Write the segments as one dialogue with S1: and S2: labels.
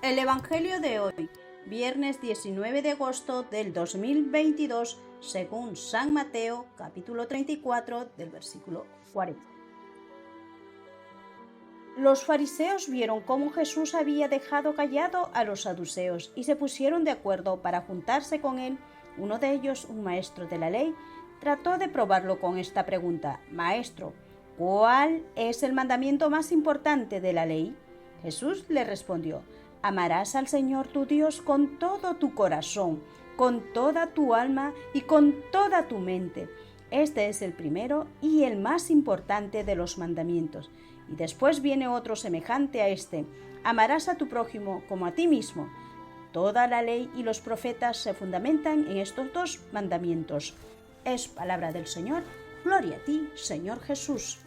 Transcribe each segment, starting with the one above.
S1: El Evangelio de hoy, viernes 19 de agosto del 2022, según San Mateo, capítulo 34, del versículo 40. Los fariseos vieron cómo Jesús había dejado callado a los saduceos y se pusieron de acuerdo para juntarse con él. Uno de ellos, un maestro de la ley, trató de probarlo con esta pregunta: Maestro, ¿cuál es el mandamiento más importante de la ley? Jesús le respondió: Amarás al Señor tu Dios con todo tu corazón, con toda tu alma y con toda tu mente. Este es el primero y el más importante de los mandamientos. Y después viene otro semejante a este: amarás a tu prójimo como a ti mismo. Toda la ley y los profetas se fundamentan en estos dos mandamientos. Es palabra del Señor. Gloria a ti, Señor Jesús.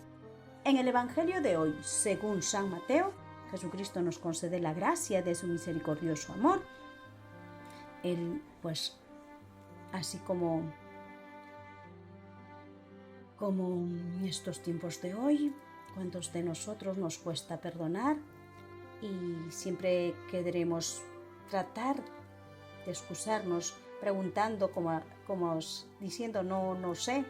S1: En el Evangelio de hoy, según San Mateo, Jesucristo nos concede la gracia de su misericordioso amor. Él, pues, así como en estos tiempos de hoy, ¿cuántos de nosotros nos cuesta perdonar? Y siempre queremos tratar de excusarnos preguntando, como diciendo no sé.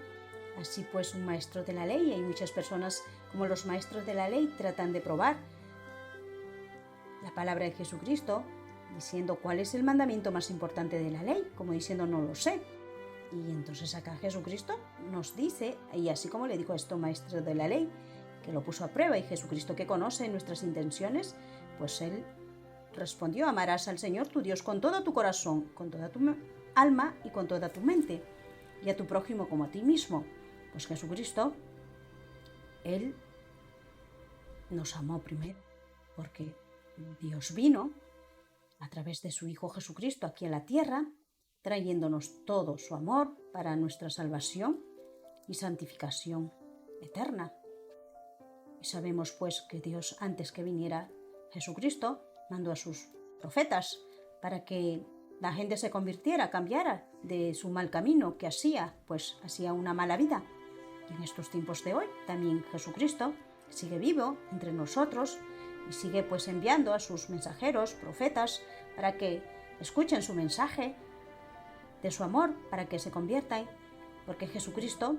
S1: Así pues, un maestro de la ley, hay muchas personas como los maestros de la ley tratan de probar la palabra de Jesucristo, diciendo cuál es el mandamiento más importante de la ley, como diciendo no lo sé. Y entonces acá Jesucristo nos dice, y así como le dijo a este maestro de la ley, que lo puso a prueba, y Jesucristo, que conoce nuestras intenciones, pues él respondió: amarás al Señor tu Dios con todo tu corazón, con toda tu alma y con toda tu mente, y a tu prójimo como a ti mismo. Pues Jesucristo, él nos amó primero, porque Dios vino a través de su Hijo Jesucristo aquí a la tierra, trayéndonos todo su amor para nuestra salvación y santificación eterna. Y sabemos pues que Dios, antes que viniera Jesucristo, mandó a sus profetas para que la gente se convirtiera, cambiara de su mal camino que hacía una mala vida. Y en estos tiempos de hoy también Jesucristo sigue vivo entre nosotros y sigue pues enviando a sus mensajeros, profetas, para que escuchen su mensaje de su amor, para que se conviertan, porque Jesucristo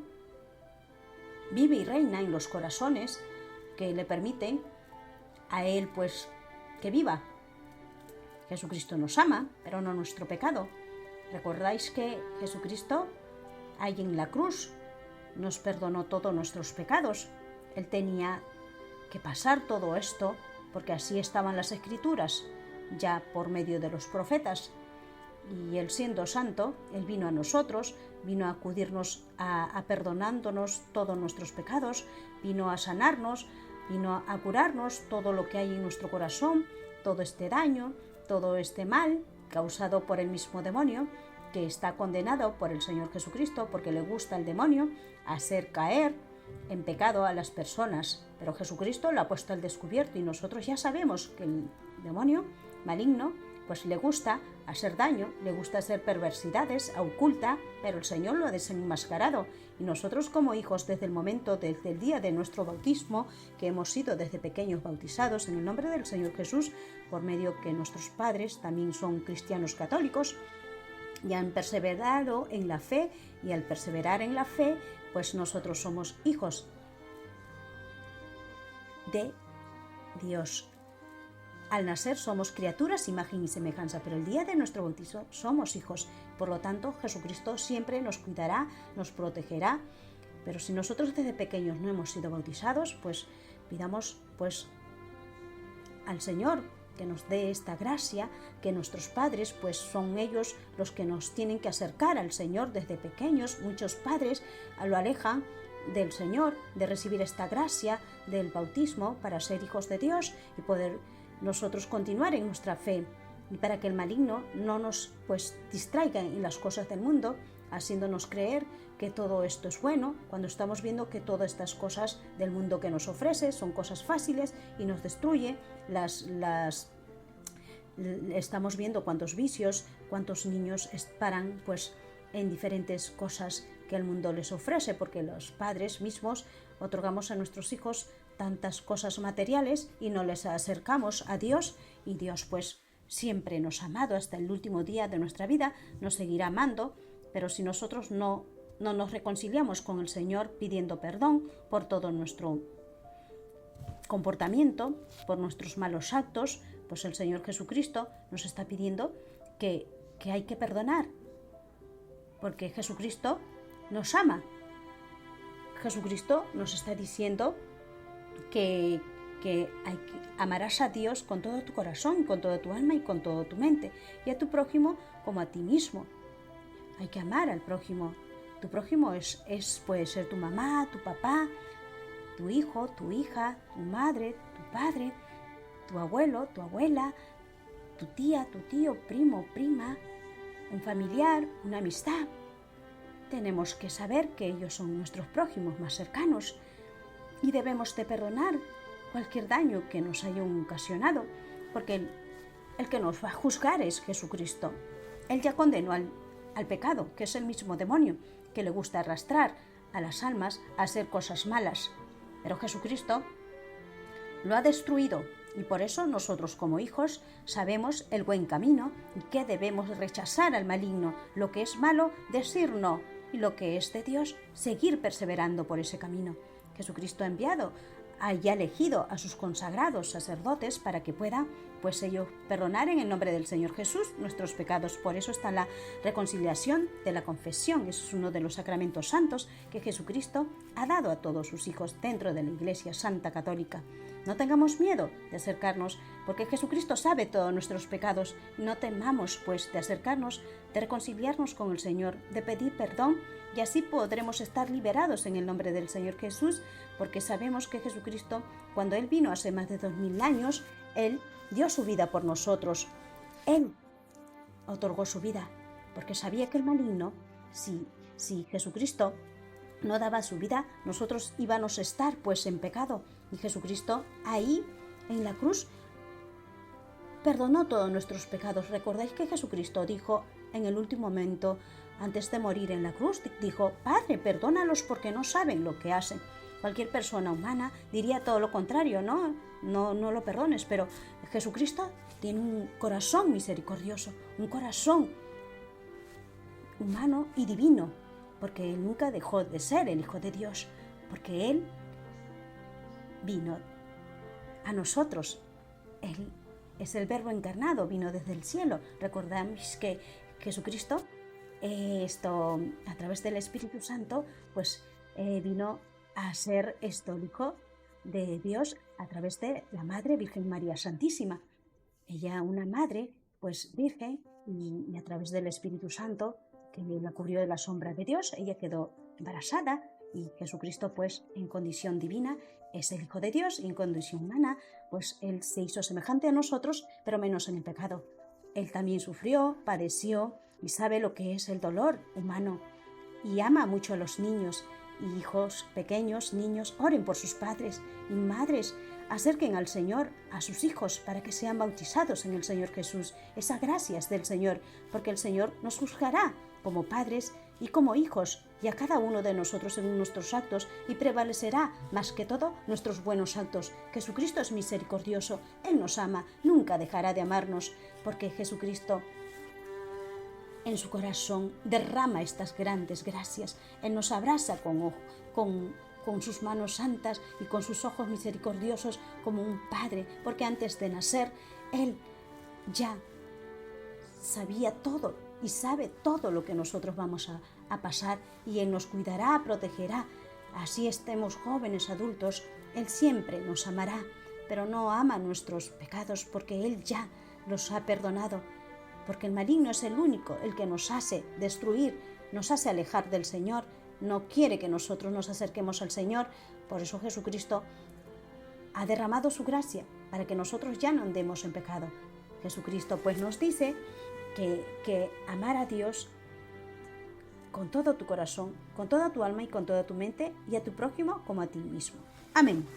S1: vive y reina en los corazones que le permiten a él pues que viva. Jesucristo nos ama, pero no nuestro pecado. ¿Recordáis que Jesucristo ahí en la cruz nos perdonó todos nuestros pecados? Él tenía que pasar todo esto porque así estaban las Escrituras, ya por medio de los profetas. Y él, siendo santo, él vino a nosotros, vino a acudirnos a perdonándonos todos nuestros pecados, vino a sanarnos, vino a curarnos todo lo que hay en nuestro corazón, todo este daño, todo este mal causado por el mismo demonio, que está condenado por el Señor Jesucristo, porque le gusta el demonio hacer caer en pecado a las personas. Pero Jesucristo lo ha puesto al descubierto y nosotros ya sabemos que el demonio maligno pues le gusta hacer daño, le gusta hacer perversidades, oculta, pero el Señor lo ha desenmascarado. Y nosotros como hijos, desde el día de nuestro bautismo, que hemos sido desde pequeños bautizados en el nombre del Señor Jesús, por medio que nuestros padres también son cristianos católicos, y han perseverado en la fe, y al perseverar en la fe, pues nosotros somos hijos de Dios. Al nacer somos criaturas, imagen y semejanza, pero el día de nuestro bautizo somos hijos. Por lo tanto, Jesucristo siempre nos cuidará, nos protegerá. Pero si nosotros desde pequeños no hemos sido bautizados, pues pidamos pues al Señor que nos dé esta gracia, que nuestros padres pues son ellos los que nos tienen que acercar al Señor desde pequeños. Muchos padres lo alejan del Señor, de recibir esta gracia del bautismo para ser hijos de Dios y poder nosotros continuar en nuestra fe, y para que el maligno no nos pues distraiga en las cosas del mundo, haciéndonos creer que todo esto es bueno, cuando estamos viendo que todas estas cosas del mundo que nos ofrece son cosas fáciles y nos destruye. Estamos viendo cuántos vicios, cuántos niños paran pues en diferentes cosas que el mundo les ofrece, porque los padres mismos otorgamos a nuestros hijos tantas cosas materiales y no les acercamos a Dios, y Dios pues siempre nos ha amado hasta el último día de nuestra vida, nos seguirá amando, pero si nosotros no nos reconciliamos con el Señor pidiendo perdón por todo nuestro comportamiento, por nuestros malos actos, pues el Señor Jesucristo nos está pidiendo que hay que perdonar, porque Jesucristo nos ama. Jesucristo nos está diciendo que amarás a Dios con todo tu corazón, con toda tu alma y con toda tu mente, y a tu prójimo como a ti mismo. Hay que amar al prójimo. Tu prójimo puede ser tu mamá, tu papá, tu hijo, tu hija, tu madre, tu padre, tu abuelo, tu abuela, tu tía, tu tío, primo, prima, un familiar, una amistad. Tenemos que saber que ellos son nuestros prójimos más cercanos y debemos de perdonar cualquier daño que nos hayan ocasionado, porque el que nos va a juzgar es Jesucristo. Él ya condenó al pecado, que es el mismo demonio, que le gusta arrastrar a las almas a hacer cosas malas. Pero Jesucristo lo ha destruido y por eso nosotros como hijos sabemos el buen camino y que debemos rechazar al maligno, lo que es malo, decir no, y lo que es de Dios, seguir perseverando por ese camino. Jesucristo ha enviado y ha elegido a sus consagrados sacerdotes para que puedan, pues ellos, perdonar en el nombre del Señor Jesús nuestros pecados. Por eso está la reconciliación de la confesión. Eso es uno de los sacramentos santos que Jesucristo ha dado a todos sus hijos dentro de la Iglesia Santa Católica. No tengamos miedo de acercarnos, porque Jesucristo sabe todos nuestros pecados. No temamos, pues, de acercarnos, de reconciliarnos con el Señor, de pedir perdón, y así podremos estar liberados en el nombre del Señor Jesús, porque sabemos que Jesucristo, cuando Él vino hace más de 2000 años, Él dio su vida por nosotros. Él otorgó su vida, porque sabía que el maligno, si Jesucristo no daba su vida, nosotros íbamos a estar pues en pecado. Y Jesucristo ahí en la cruz perdonó todos nuestros pecados. ¿Recordáis que Jesucristo dijo en el último momento, antes de morir en la cruz, dijo: Padre, perdónalos porque no saben lo que hacen? Cualquier persona humana diría todo lo contrario, no lo perdones, pero Jesucristo tiene un corazón misericordioso, un corazón humano y divino, porque Él nunca dejó de ser el Hijo de Dios, porque Él vino a nosotros. Él es el Verbo encarnado, vino desde el cielo. Recordamos que Jesucristo, a través del Espíritu Santo, pues vino a ser el Hijo de Dios a través de la Madre Virgen María Santísima. Ella, una madre, pues virgen, y a través del Espíritu Santo, que la cubrió de la sombra de Dios, ella quedó embarazada, y Jesucristo, pues en condición divina, es el Hijo de Dios, y en condición humana, pues Él se hizo semejante a nosotros, pero menos en el pecado. Él también sufrió, padeció, y sabe lo que es el dolor humano, y ama mucho a los niños. Y hijos pequeños, niños, oren por sus padres, y madres, acerquen al Señor a sus hijos para que sean bautizados en el Señor Jesús. Esas gracias del Señor, porque el Señor nos juzgará como padres y como hijos, y a cada uno de nosotros en nuestros actos, y prevalecerá más que todo nuestros buenos actos. Jesucristo es misericordioso, Él nos ama, nunca dejará de amarnos, porque Jesucristo en su corazón derrama estas grandes gracias. Él nos abraza con sus manos santas y con sus ojos misericordiosos como un padre, porque antes de nacer Él ya sabía todo y sabe todo lo que nosotros vamos a pasar, y Él nos cuidará, protegerá. Así estemos jóvenes, adultos, Él siempre nos amará, pero no ama nuestros pecados, porque Él ya los ha perdonado. Porque el maligno es el único, el que nos hace destruir, nos hace alejar del Señor, no quiere que nosotros nos acerquemos al Señor. Por eso Jesucristo ha derramado su gracia, para que nosotros ya no andemos en pecado. Jesucristo pues nos dice que amar a Dios con todo tu corazón, con toda tu alma y con toda tu mente, y a tu prójimo como a ti mismo. Amén.